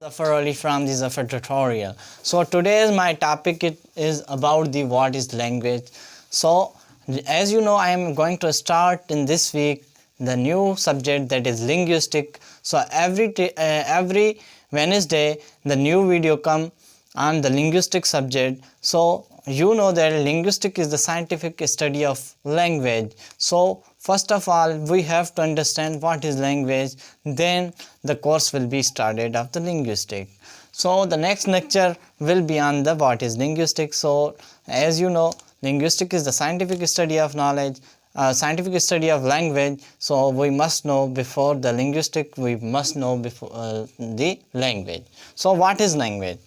Zaffar from the Zaffar tutorial. So today's my topic is about the what is language. So as you know, I am going to start in this week the new subject, that is linguistic. So every Wednesday the new video come on the linguistic subject. So you know that linguistic is the scientific study of language. So first of all, we have to understand what is language, then the course will be started of the linguistic. So the next lecture will be on the what is linguistic. So as you know, linguistic is the scientific study of knowledge, scientific study of language. So we must know before the linguistic, we must know before the language. So what is language?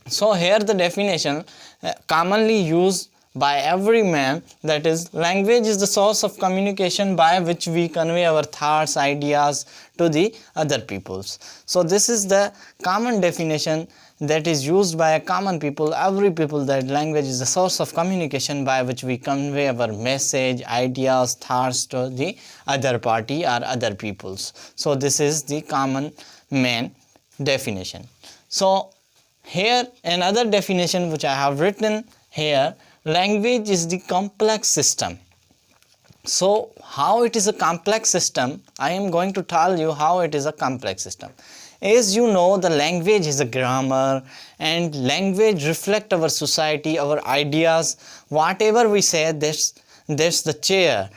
So here the definition commonly used by every man, that is, language is the source of communication by which we convey our thoughts, ideas to the other peoples. So this is the common definition that is used by a common people, every people, that language is the source of communication by which we convey our message, ideas, thoughts to the other party or other peoples. So this is the common man definition. So here another definition which I have written here: language is the complex system. So how it is a complex system? I am going to tell you how it is a complex system. As you know, the language is a grammar, and language reflect our society, our ideas. Whatever we say, that's the chair,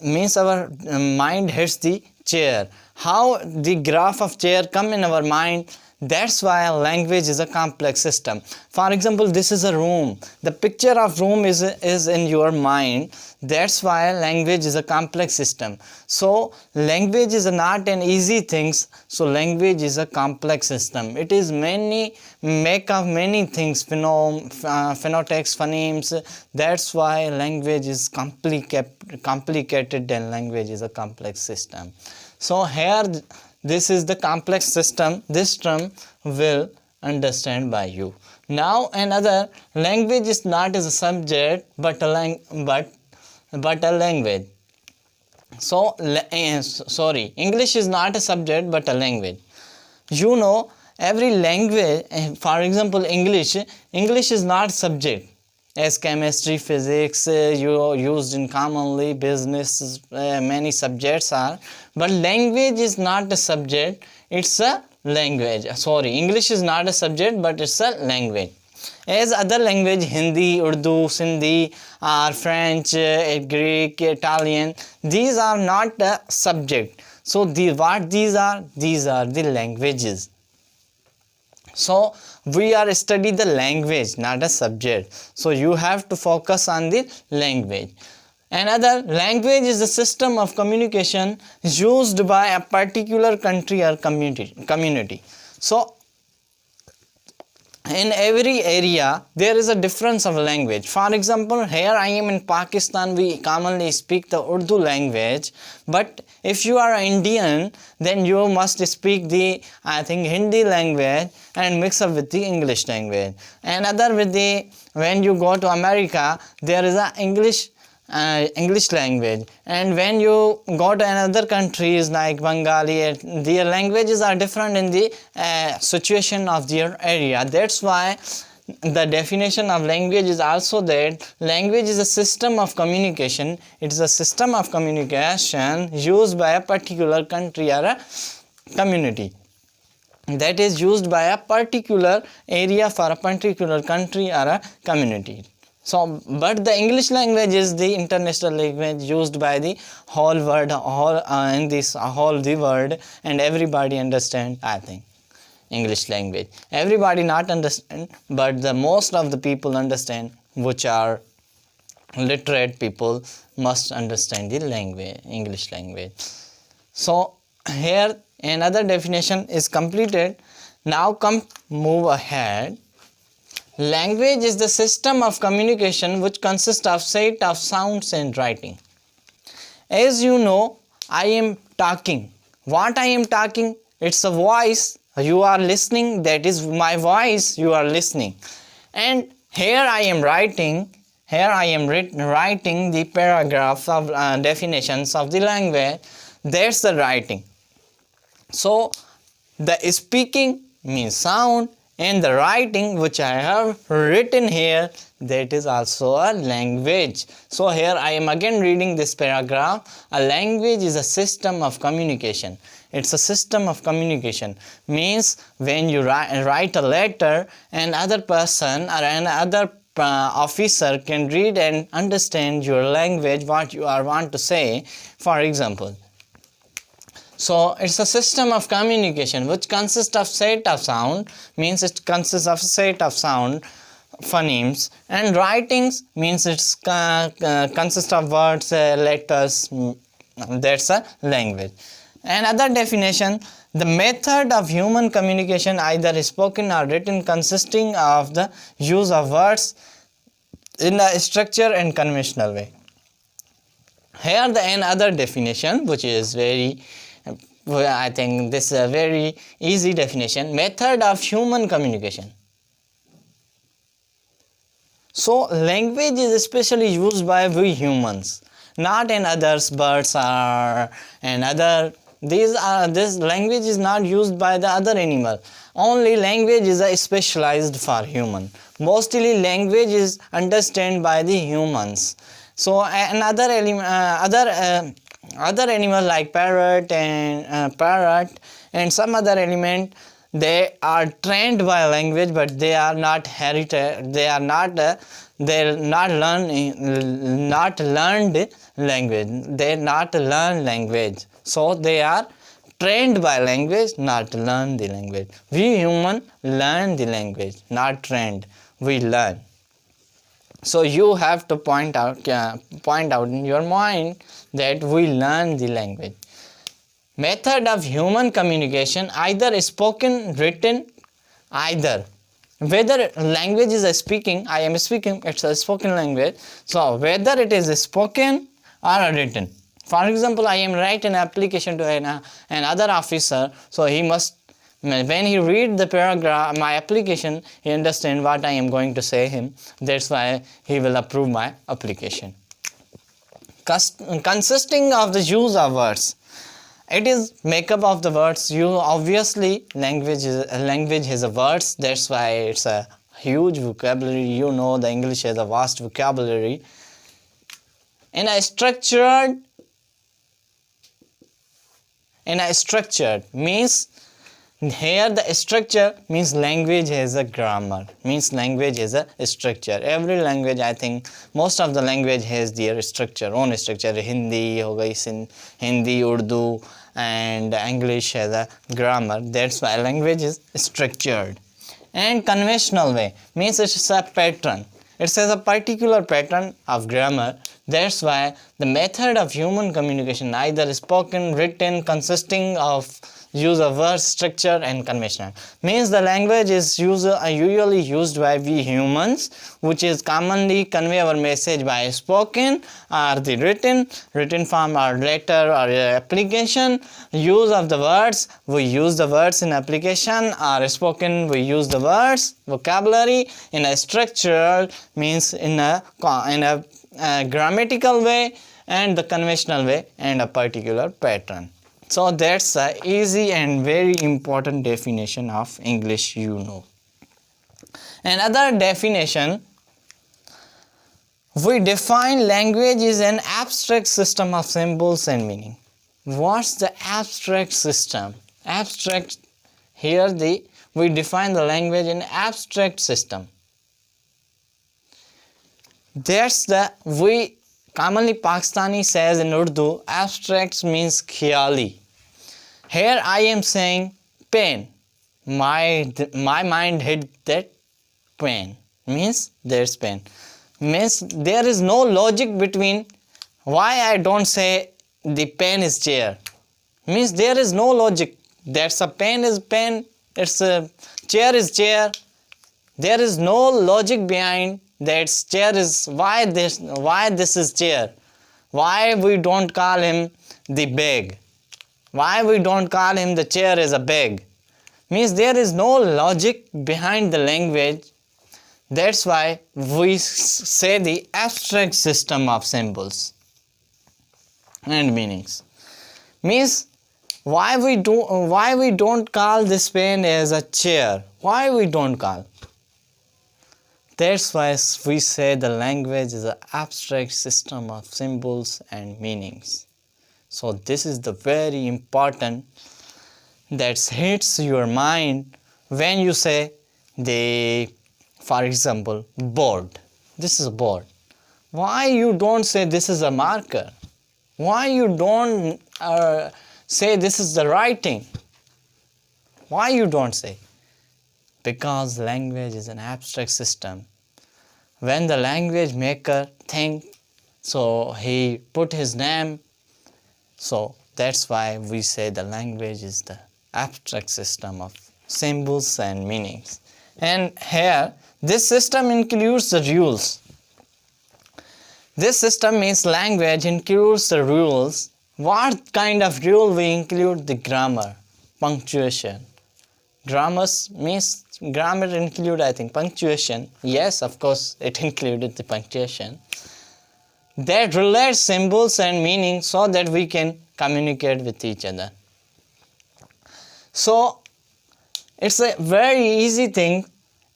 means our mind hits the chair. How the graph of chair come in our mind, that's why language is a complex system. For example, this is a room. The picture of room is in your mind. That's why language is a complex system. So language is not an easy thing. So language is a complex system. It is make of many things, phonetics, phonemes. That's why language is complicated, and language is a complex system. So here, this is the complex system. This term will understand by you. Now another, language is not as a subject but a language. So English is not a subject but a language. You know, every language, for example, English is not subject, as chemistry, physics, you used in commonly, business, many subjects are, but language is not a subject, it's a language. English is not a subject but it's a language. As other language, Hindi, Urdu, Sindhi, or French, Greek, Italian, these are not a subject. So what these are? These are the languages. So we are studying the language, not a subject. So you have to focus on the language. Another, language is the system of communication used by a particular country or community. So in every area there is a difference of language. For example, here I am in Pakistan, we commonly speak the Urdu language, but if you are Indian, then you must speak the, I think, Hindi language and mix up with the English language. Another, when you go to America, there is a English language, and when you go to another countries like Bengali, their languages are different in the situation of their area. That's why the definition of language is also that language is a system of communication. It is a system of communication used by a particular country or a community, that is used by a particular area for a particular country or a community. So, but the English language is the international language used by the whole world, in this whole the world, and everybody understand, I think, English language. Everybody not understand, but the most of the people understand, which are literate people, must understand the language, English language. So here another definition is completed. Now move ahead. Language is the system of communication which consists of set of sounds and writing. As you know, I am talking. What I am talking? It's a voice. You are listening. That is my voice. You are listening. And here I am writing. Here I am writing the paragraph of definitions of the language. That's the writing. So the speaking means sound, and the writing which I have written here, that is also a language. So here I am again reading this paragraph. A language is a system of communication. It's a system of communication. Means when you write a letter, and other person or another officer can read and understand your language, what you are want to say, for example. So it's a system of communication which consists of set of sound, means it consists of set of sound phonemes, and writings means it's consists of words, letters. That's a language. Another definition: the method of human communication, either spoken or written, consisting of the use of words in a structured and conventional way. Here the another definition, which is very, I think this is a very easy definition: method of human communication. So language is especially used by we humans, not in others, birds or and other. This language is not used by the other animal. Only language is a specialized for human. Mostly language is understood by the humans. So another other animal like parrot and some other element, they are trained by language, but they are not heritage. They are not learned language. They not learn language. So they are trained by language, not learn the language. We human learn the language, not trained. We learn. So you have to point out in your mind that we learn the language. Method of human communication, either spoken, written, either. Whether language is a speaking, I am speaking, it's a spoken language. So whether it is spoken or written. For example, I am writing an application to another officer, so he must, when he read the paragraph, my application, he understand what I am going to say him. That's why he will approve my application. Consisting of the use of words. It is makeup of the words. You obviously language has a words. That's why it's a huge vocabulary. You know the English has a vast vocabulary. In a structured means, here the structure means language has a grammar, means language has a structure. Every language, I think most of the language has their structure, own structure. Hindi ho gayi, Hindi, Urdu and English has a grammar. That's why language is structured. And conventional way means it's a pattern. It has a particular pattern of grammar. That's why the method of human communication, either spoken, written, consisting of use of words, structure and conventional. Means the language is usually used by we humans, which is commonly convey our message by spoken or the written form or letter or application. Use of the words, we use the words in application, or spoken, we use the words, vocabulary. In a structural means in a grammatical way, and the conventional way, and a particular pattern. So that's a easy and very important definition of English, you know. Another definition, we define language is an abstract system of symbols and meaning. What's the abstract system? Abstract, here we define the language in abstract system. That's we commonly Pakistani says in Urdu, abstract means khayali. Here I am saying pen. My mind hit that pen. Means there's pen. Means there is no logic between why I don't say the pen is chair. Means there is no logic. That's a pen is pen. It's a chair is chair. There is no logic behind that chair is why this is chair. Why we don't call him the bag? Why we don't call him the chair is a bag? Means there is no logic behind the language. That's why we say the abstract system of symbols and meanings. Means why we don't call this pen as a chair? Why we don't call? That's why we say the language is an abstract system of symbols and meanings. So this is the very important that hits your mind when you say for example, board. This is a board. Why you don't say this is a marker? Why you don't say this is the writing? Why you don't say? Because language is an abstract system. When the language maker think, so he put his name, so that's why we say the language is the abstract system of symbols and meanings. And here, this system includes the rules. This system means language includes the rules. What kind of rule we include? The grammar, punctuation. Grammar include, I think, punctuation. Yes, of course, it included the punctuation. That relates symbols and meaning so that we can communicate with each other. So, it's a very easy thing.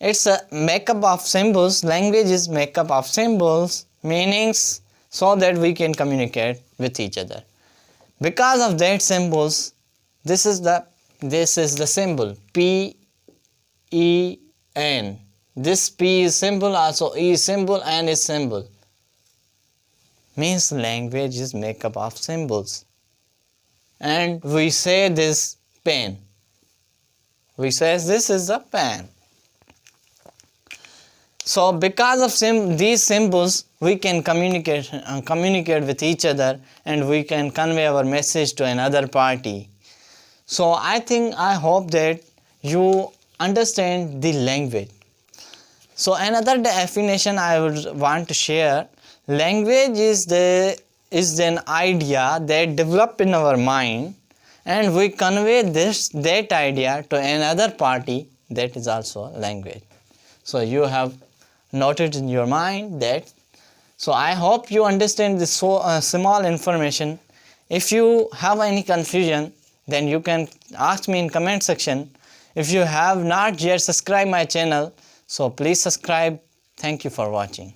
It's a makeup of symbols. Language is makeup of symbols, meanings, so that we can communicate with each other. Because of that symbols, this is the symbol P, E, N. This P is symbol, also E is symbol, N is symbol. Means language is makeup of symbols. And we say this pen. We say this is a pen. So because of these symbols, we can communicate with each other, and we can convey our message to another party. So I hope that you understand the language. So another definition I would want to share: language is an idea that developed in our mind, and we convey that idea to another party. That is also language. So you have noted in your mind that. So I hope you understand this small information. If you have any confusion, then you can ask me in comment section. If you have not yet subscribed my channel, so please subscribe. Thank you for watching.